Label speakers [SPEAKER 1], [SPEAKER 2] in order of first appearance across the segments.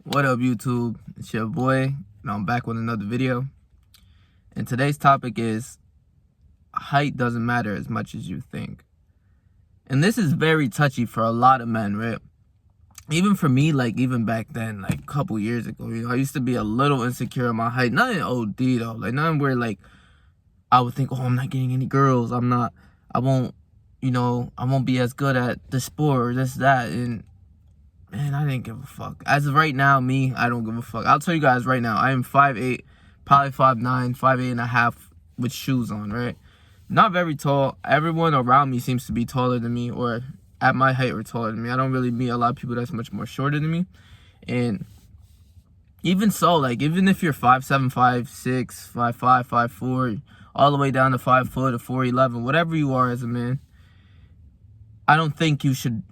[SPEAKER 1] What up, YouTube? It's your boy, and I'm back with another video. And today's topic is height doesn't matter as much as you think. And this is very touchy for a lot of men, right? Even for me, like even back then, like a couple years ago, I used to be a little insecure in my height. Not in OD though, like nothing where like I would think, oh, I'm not getting any girls. I won't be as good at the sport or this, that, and man, I didn't give a fuck. As of right now, I don't give a fuck. I'll tell you guys right now, I am 5'8", probably 5'9", 5'8.5" with shoes on, right? Not very tall. Everyone around me seems to be taller than me, or at my height or taller than me. I don't really meet a lot of people that's much more shorter than me. And even so, like, even if you're 5'7", 5'6", 5'5", 5'4", all the way down to 5 foot or 4'11", whatever you are as a man, I don't think you should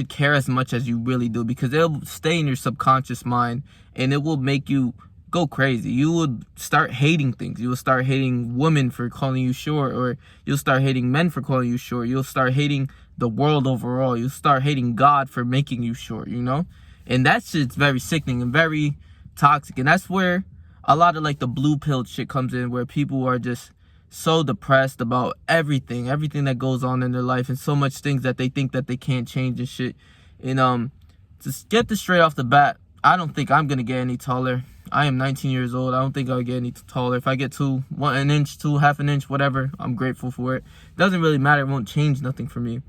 [SPEAKER 1] care as much as you really do, because it'll stay in your subconscious mind and it will make you go crazy. You will start hating things. You will start hating women for calling you short, or you'll start hating men for calling you short. You'll start hating the world overall. You'll start hating God for making you short, And that shit's very sickening and very toxic. And that's where a lot of like the blue pill shit comes in, where people are just so depressed about everything that goes on in their life, and so much things that they think that they can't change and shit. And to get this straight off the bat, I don't think I'm gonna get any taller. I am 19 years old. I don't think I'll get any taller. If I get an inch, half an inch, whatever, I'm grateful for it. Doesn't really matter. It won't change nothing for me.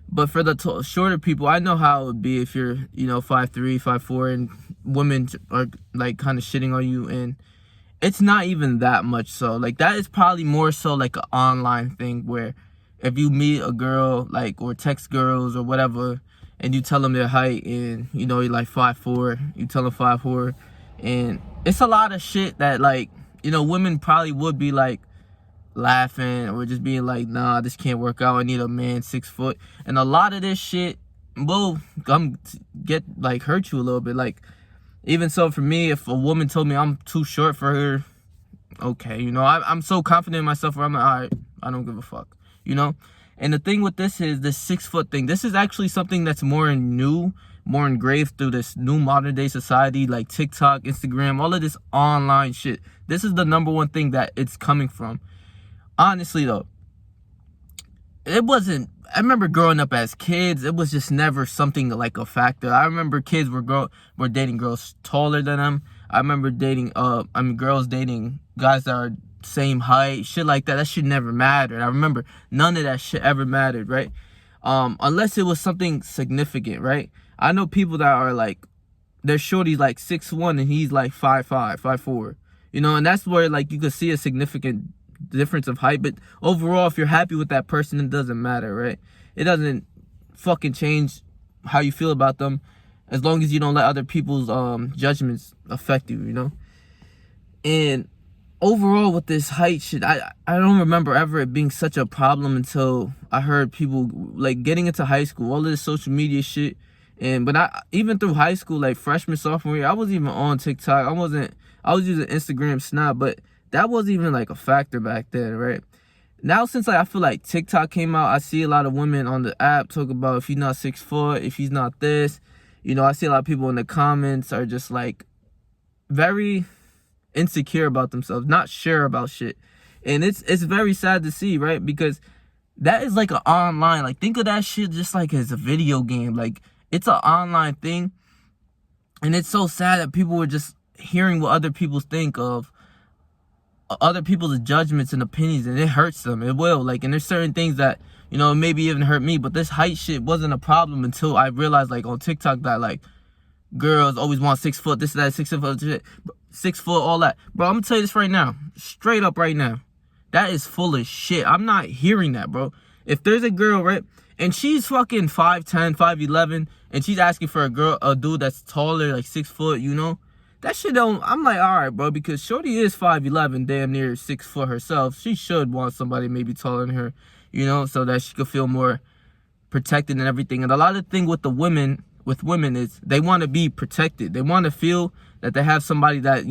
[SPEAKER 1] But for the shorter people, I know how it would be if you're 5'3", 5'4", and women are like kind of shitting on you. And it's not even that much so. Like, that is probably more so like an online thing, where if you meet a girl, like, or text girls or whatever, and you tell them their height, and you're like 5'4", you tell them 5'4", and it's a lot of shit that, like, women probably would be like laughing or just being like, nah, this can't work out. I need a man 6 foot. And a lot of this shit will hurt you a little bit. Like, even so, for me, if a woman told me I'm too short for her, okay, I'm so confident in myself where I'm like, all right, I don't give a fuck, And the thing with this is this 6 foot thing. This is actually something that's more engraved through this new modern day society, like TikTok, Instagram, all of this online shit. This is the number one thing that it's coming from. Honestly, though, I remember growing up as kids, it was just never something like a factor. I remember kids were dating girls taller than them. I remember girls dating guys that are same height, shit like that. That shit never mattered. I remember none of that shit ever mattered, right? Unless it was something significant, right? I know people that are like, their shorty's like 6'1" and he's like 5'5", 5'4", and that's where like you could see a significant difference of height. But overall, if you're happy with that person, it doesn't matter, right? It doesn't fucking change how you feel about them, as long as you don't let other people's judgments affect you, And overall, with this height shit, I don't remember ever it being such a problem until I heard people like getting into high school, all of this social media shit. But even through high school, like freshman, sophomore year, I wasn't even on TikTok. I was using Instagram, Snap, but that wasn't even like a factor back then, right? Now, since I feel like TikTok came out, I see a lot of women on the app talk about if he's not 6 foot, if he's not this. I see a lot of people in the comments are just like very insecure about themselves, not sure about shit. And it's very sad to see, right? Because that is like an online, like, think of that shit just like as a video game. Like, it's an online thing. And it's so sad that people were just hearing what other people think of other people's judgments and opinions, and it hurts them. It will. Like, and there's certain things that, maybe even hurt me, but this height shit wasn't a problem until I realized, like, on TikTok that, like, girls always want 6 foot, this, that, 6 foot shit, 6 foot, all that. Bro, I'm gonna tell you this right now, straight up right now, that is full of shit. I'm not hearing that, bro. If there's a girl, right, and she's fucking 5'10", 5'11", and she's asking for a dude that's taller, like 6 foot, that shit I'm like, all right, bro, because shorty is 5'11", damn near 6 foot herself. She should want somebody maybe taller than her, so that she could feel more protected and everything. And a lot of the thing with women is they want to be protected. They want to feel that they have somebody that,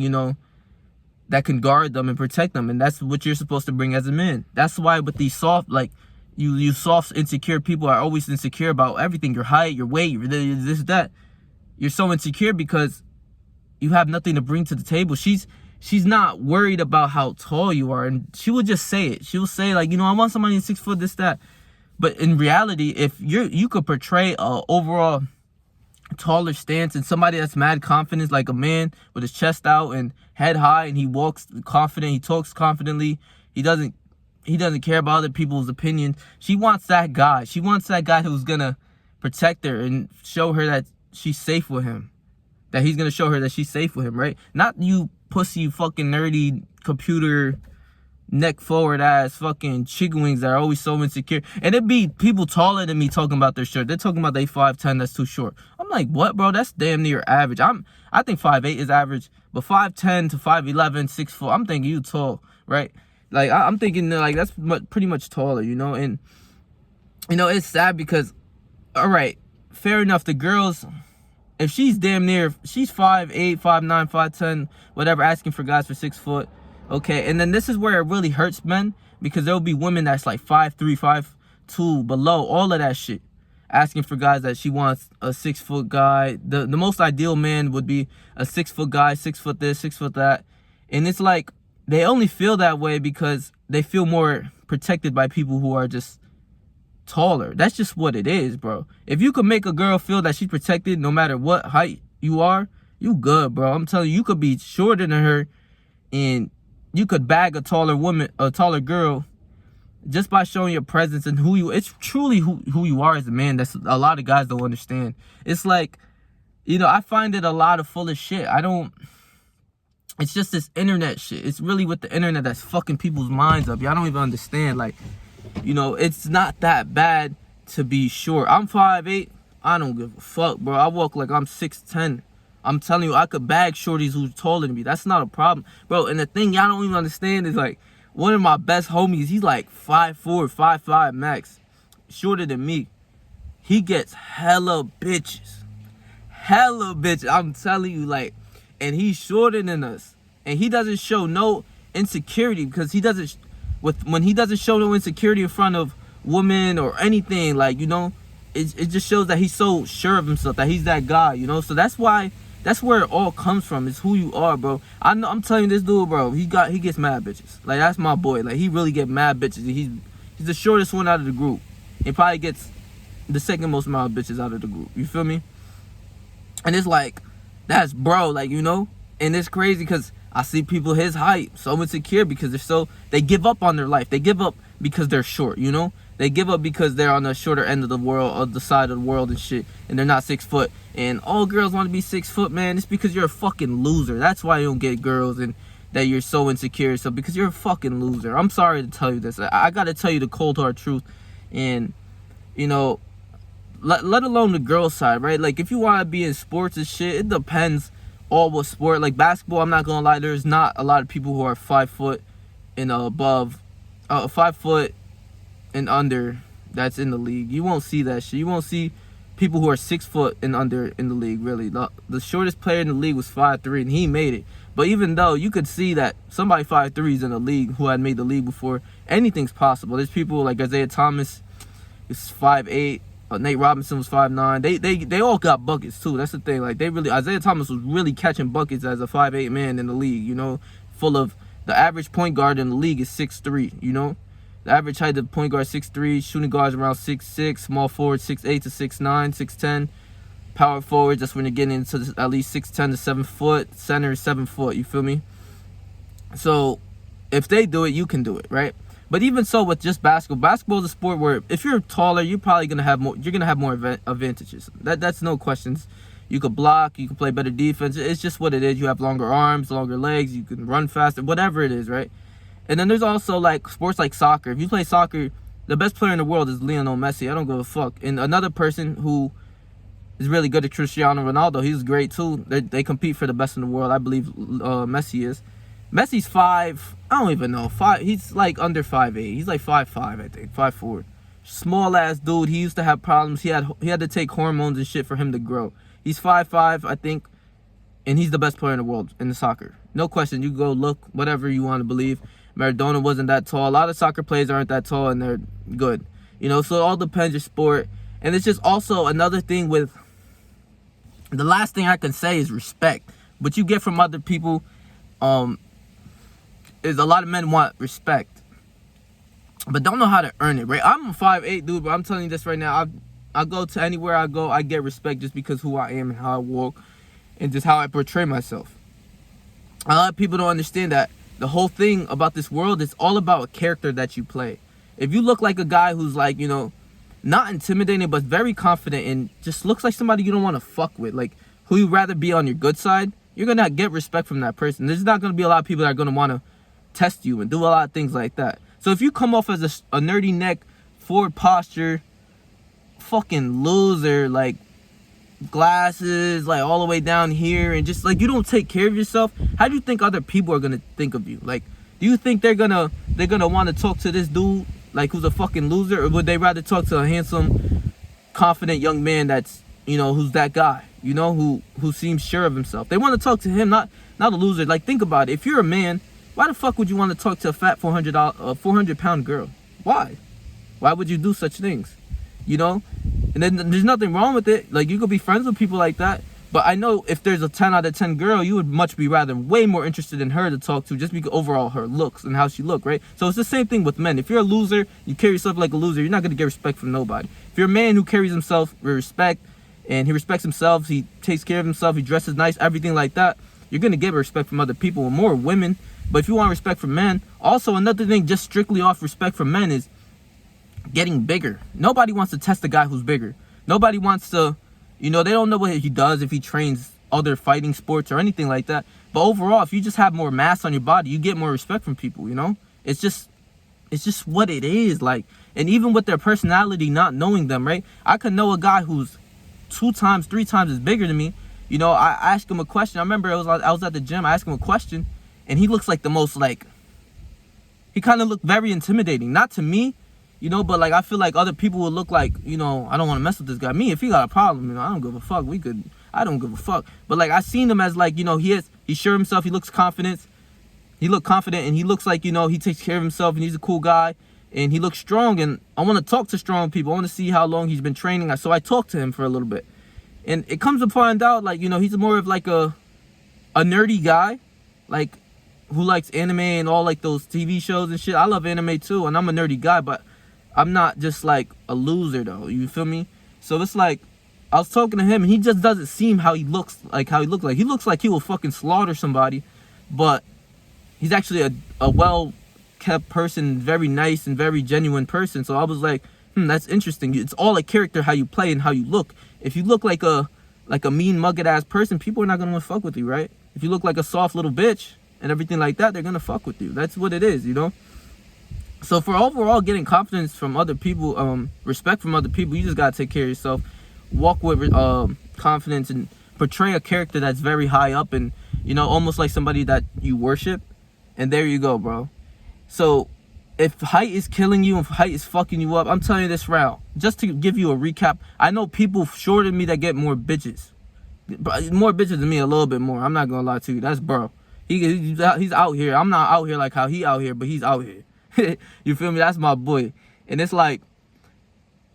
[SPEAKER 1] that can guard them and protect them. And that's what you're supposed to bring as a man. That's why with these soft, like, you soft, insecure people are always insecure about everything. Your height, your weight, this, that. you're so insecure because you have nothing to bring to the table. She's not worried about how tall you are, and she will just say it. She will say, like, I want somebody 6 foot, this, that. But in reality, if you could portray a overall taller stance and somebody that's mad confident, like a man with his chest out and head high, and he walks confident, he talks confidently, he doesn't care about other people's opinions. She wants that guy. She wants that guy who's gonna protect her and show her that she's safe with him. That he's gonna show her that she's safe with him, right? Not you pussy fucking nerdy computer neck forward ass fucking chicken wings that are always so insecure. And it be people taller than me talking about their shirt. They're talking about they 5'10", that's too short. I'm like, what, bro? That's damn near average. I think 5'8" is average, but 5'10" to 5'11", 6 foot, I'm thinking you tall, right? Like, I'm thinking, like, that's pretty much taller, and, it's sad because, all right, fair enough, the girls, if she's damn near, she's 5'8", 5'9", 5'10", whatever, asking for guys for 6 foot, okay, and then this is where it really hurts men, because there'll be women that's like 5'3", 5'2", below, all of that shit, asking for guys that she wants a 6 foot guy. The most ideal man would be a 6 foot guy, 6 foot this, 6 foot that, and it's like, they only feel that way because they feel more protected by people who are just taller. That's just what it is, bro. If you could make a girl feel that she's protected no matter what height you are, you good, bro. I'm telling you, you could be shorter than her and you could bag a taller woman, a taller girl, just by showing your presence and who you, it's truly who you are as a man. That's a lot of guys don't understand. It's like, I find it a lot of full of shit. It's just this internet shit. It's really with the internet that's fucking people's minds up. Y'all don't even understand. Like, it's not that bad to be short. I'm 5'8". I don't give a fuck, bro. I walk like I'm 6'10". I'm telling you, I could bag shorties who's taller than me. That's not a problem, bro. And the thing y'all don't even understand is, like, one of my best homies, he's like 5'4", 5'5" max, shorter than me. He gets hella bitches. I'm telling you, like, and he's shorter than us, and he doesn't show no insecurity because when he doesn't show no insecurity in front of women or anything, like, it just shows that he's so sure of himself, that he's that guy, so that's where it all comes from. It's who you are, bro. I'm telling you, this dude, bro, he gets mad bitches. Like, that's my boy. Like, he really get mad bitches. He's the shortest one out of the group. He probably gets the second most amount of bitches out of the group. You feel me? And it's like, that's bro, like, and it's crazy because I see people his height so insecure because they give up on their life. They give up because they're short, they give up because they're on the shorter end of the world, or the side of the world and shit, and they're not 6 foot. And all girls want to be 6 foot, man. It's because you're a fucking loser. That's why you don't get girls, and that you're so insecure. So because you're a fucking loser. I'm sorry to tell you this. I gotta tell you the cold hard truth. And let alone the girl side, right? Like, if you want to be in sports and shit, it depends all what sport. Like basketball, I'm not gonna lie, there's not a lot of people who are 5 foot and above, 5 foot and under that's in the league. You won't see that shit. You won't see people who are 6 foot and under in the league, really. The shortest player in the league was 5'3", and he made it. But even though you could see that somebody 5'3" is in the league who had made the league before, anything's possible. There's people like Isaiah Thomas is 5'8". Nate Robinson was 5'9". They all got buckets too. That's the thing. Like, Isaiah Thomas was really catching buckets as a 5'8" man in the league. Full of the average point guard in the league is 6'3". The average height of point guard 6'3", shooting guards around 6'6", small forwards 6'8" to 6'9", 6'10". Power forwards, that's when you're getting into at least 6'10" to 7 foot. Center is 7 foot. You feel me? So if they do it, you can do it, right? But even so, with just basketball is a sport where if you're taller, you're probably gonna have more. You're gonna have more advantages. That's no questions. You could block. You can play better defense. It's just what it is. You have longer arms, longer legs. You can run faster. Whatever it is, right? And then there's also like sports like soccer. If you play soccer, the best player in the world is Lionel Messi. I don't give a fuck. And another person who is really good at Cristiano Ronaldo. He's great too. They compete for the best in the world. I believe Messi is. Messi's 5, I don't even know, 5, he's like under 5'8", he's like 5'5", I think, 5'4". Small ass dude. He used to have problems. He had to take hormones and shit for him to grow. He's 5'5", I think, and he's the best player in the world in the soccer. No question. You go look, whatever you want to believe. Maradona wasn't that tall. A lot of soccer players aren't that tall, and they're good. So it all depends your sport. And it's just also another thing with the last thing I can say is respect. What you get from other people is a lot of men want respect, but don't know how to earn it, right? I'm a 5'8" dude, but I'm telling you this right now. I go to anywhere I go, I get respect just because who I am and how I walk and just how I portray myself. A lot of people don't understand that the whole thing about this world is all about a character that you play. If you look like a guy who's like, you know, not intimidating but very confident and just looks like somebody you don't want to fuck with, like who you'd rather be on your good side, you're gonna get respect from that person. There's not gonna be a lot of people that are gonna want to test you and do a lot of things like that. So if you come off as a nerdy neck, forward posture, fucking loser, like glasses like all the way down here, and just like you don't take care of yourself, how do you think other people are gonna think of you? Like, do you think they're gonna want to talk to this dude like who's a fucking loser, or would they rather talk to a handsome, confident young man that's, you know, who's that guy, you know, who seems sure of himself? They want to talk to him, not a loser. Like, think about it. If you're a man, why the fuck would you want to talk to a fat 400-pound girl? Why would you do such things? You know? And then there's nothing wrong with it. Like, you could be friends with people like that. But I know if there's a 10 out of 10 girl, you would much be rather way more interested in her to talk to, just because overall her looks and how she look, right? So it's the same thing with men. If you're a loser, you carry yourself like a loser, you're not going to get respect from nobody. If you're a man who carries himself with respect and he respects himself, he takes care of himself, he dresses nice, everything like that, you're going to get respect from other people, and more women. But if you want respect from men, also another thing just strictly off respect from men is getting bigger. Nobody wants to test a guy who's bigger. Nobody wants to, you know, they don't know what he does, if he trains other fighting sports or anything like that. But overall, if you just have more mass on your body, you get more respect from people, you know? It's just what it is, like. And even with their personality, not knowing them, right? I could know a guy who's 2 times, 3 times as bigger than me. You know, I asked him a question. I remember I was at the gym. I asked him a question, and he looks like the most, like, he kind of looked very intimidating. Not to me, you know, but like I feel like other people would look like, you know, I don't want to mess with this guy. Me, if he got a problem, you know, I don't give a fuck. I don't give a fuck. But like I seen him as like, you know, he's sure of himself. He looks confident. He looked confident, and he looks like, you know, he takes care of himself, and he's a cool guy, and he looks strong. And I want to talk to strong people. I want to see how long he's been training. So I talked to him for a little bit, and it comes to find out, like, you know, he's more of like a nerdy guy, like who likes anime and all like those TV shows and shit. I love anime too, and I'm a nerdy guy, but I'm not just like a loser though, you feel me? So it's like, I was talking to him, and he just doesn't seem how he looks like. He looks like he will fucking slaughter somebody, but he's actually a well-kept person, very nice and very genuine person. So I was like, that's interesting. It's all a character, how you play and how you look. If you look like a mean, mugged ass person, people are not gonna want to fuck with you, right? If you look like a soft little bitch and everything like that, they're gonna fuck with you. That's what it is, you know? So for overall getting confidence from other people, respect from other people, you just gotta take care of yourself, walk with confidence, and portray a character that's very high up, and, you know, almost like somebody that you worship. And there you go, bro. So if height is killing you and height is fucking you up, I'm telling you this round, just to give you a recap, I know people shorter than me that get more bitches than me, a little bit more. I'm not gonna lie to you. That's bro. He's out here. I'm not out here like how he out here, but he's out here. You feel me? That's my boy. And it's like,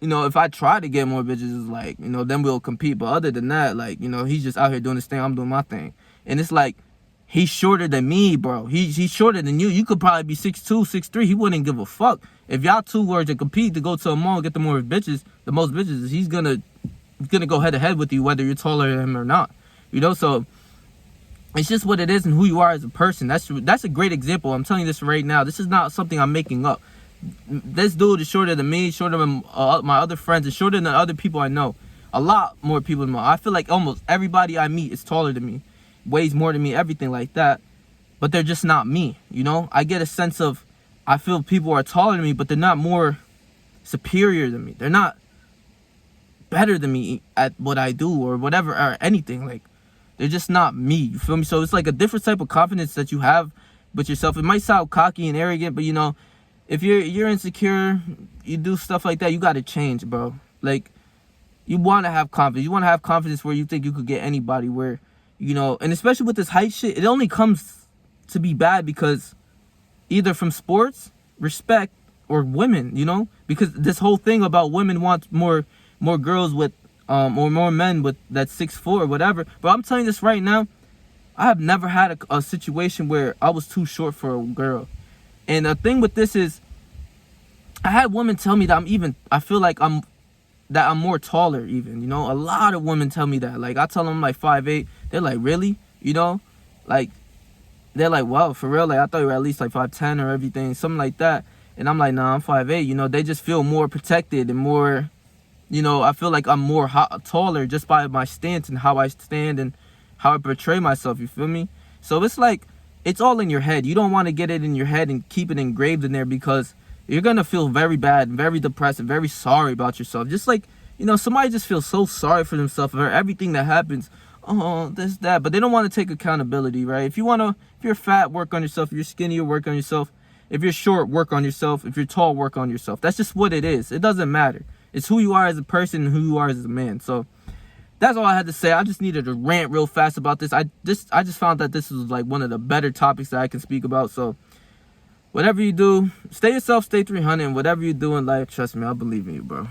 [SPEAKER 1] you know, if I try to get more bitches, it's like, you know, then we'll compete. But other than that, like, you know, he's just out here doing his thing, I'm doing my thing. And it's like, he's shorter than me, bro. He's shorter than you. You could probably be 6'2", 6'3". He wouldn't give a fuck. If y'all two were to compete to go to a mall and get the most bitches, he's gonna go head to head with you, whether you're taller than him or not. You know, so it's just what it is and who you are as a person. That's a great example. I'm telling you this right now. This is not something I'm making up. This dude is shorter than me, shorter than my other friends, and shorter than other people I know. A lot more people than me. I feel like almost everybody I meet is taller than me, weighs more than me, everything like that. But they're just not me, you know? I get a sense of, I feel people are taller than me, but they're not more superior than me. They're not better than me at what I do or whatever, or anything. Like, they're just not me, you feel me? So it's like a different type of confidence that you have with yourself. It might sound cocky and arrogant, but, you know, if you're insecure, you do stuff like that, you got to change, bro. Like, you want to have confidence. You want to have confidence where you think you could get anybody, where, you know, and especially with this height shit, it only comes to be bad because either from sports, respect, or women, you know? Because this whole thing about women want more girls with or more men with that 6'4" or whatever. But I'm telling you this right now, I have never had a situation where I was too short for a girl. And the thing with this is, I had women tell me that I feel like I'm more taller even, you know? A lot of women tell me that. Like, I tell them I'm like 5'8", they're like, really? You know? Like, they're like, wow, for real? Like, I thought you were at least like 5'10" or everything, something like that. And I'm like, nah, I'm 5'8", you know? They just feel more protected and more, you know, I feel like I'm more taller just by my stance and how I stand and how I portray myself, you feel me? So it's like, it's all in your head. You don't want to get it in your head and keep it engraved in there, because you're going to feel very bad and very depressed and very sorry about yourself. Just like, you know, somebody just feels so sorry for themselves for everything that happens. Oh, this, that. But they don't want to take accountability, right? If you're fat, work on yourself. If you're skinny, work on yourself. If you're short, work on yourself. If you're tall, work on yourself. That's just what it is. It doesn't matter. It's who you are as a person and who you are as a man. So that's all I had to say. I just needed to rant real fast about this. I just found that this was like one of the better topics that I can speak about. So whatever you do, stay yourself, stay 300, and whatever you do in life, trust me, I believe in you, bro.